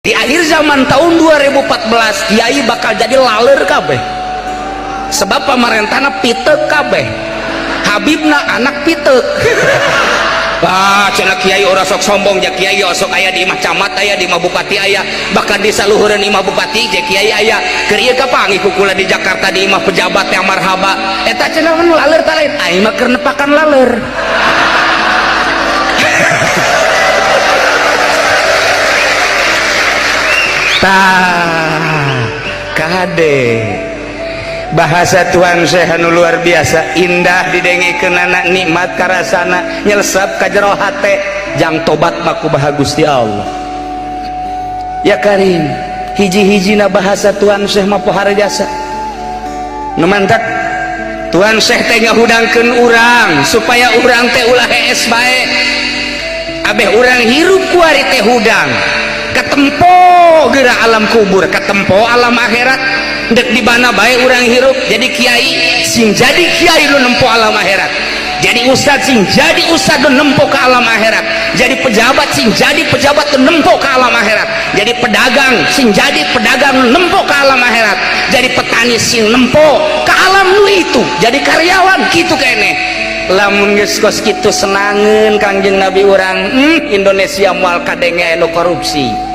Di akhir zaman tahun 2014 kiai bakal jadi laler kabeh, sebab pamarentana pitek kabeh, Habibna anak pitek. Bah, cenah kiai ora sok sombong ja kiai sok aya di imah camat, aya di imah bupati, aya bahkan di saluhureun imah bupati je kiai aya. Keur ieu kapanggih kukula di Jakarta di imah pejabat yang marhaba. Eta cenah mun laler tah lain, aing mah keur nepakan laler. Tah kade bahasa Tuhan Syekh anu luar biasa indah didengikeun anak nikmat karasana nyelesep ka jero hate jang tobat mah kumaha Gusti Allah ya Karim. Hiji-hijina bahasa Tuhan Syekh mah pohara jasa nu mantap Tuhan Syekh teh ngahudangkeun urang supaya urang teh ulah hees bae abeh urang hirup ku ari teh hudang ketempo geura alam kubur, ketempo alam akhirat, dek di mana bae urang hirup jadi kiai sing jadi kiai lu nempo alam akhirat, jadi ustad sing jadi ustad lu nempo ke alam akhirat, jadi pejabat sing jadi pejabat lu nempo ke alam akhirat, jadi pedagang sing jadi pedagang lu nempo ke alam akhirat, jadi petani sing nempo ke alam lu itu, jadi karyawan gitu kene. Lamun geus kos kitu senangeun Kangjeng Nabi urang Indonesia moal kadenge anu korupsi.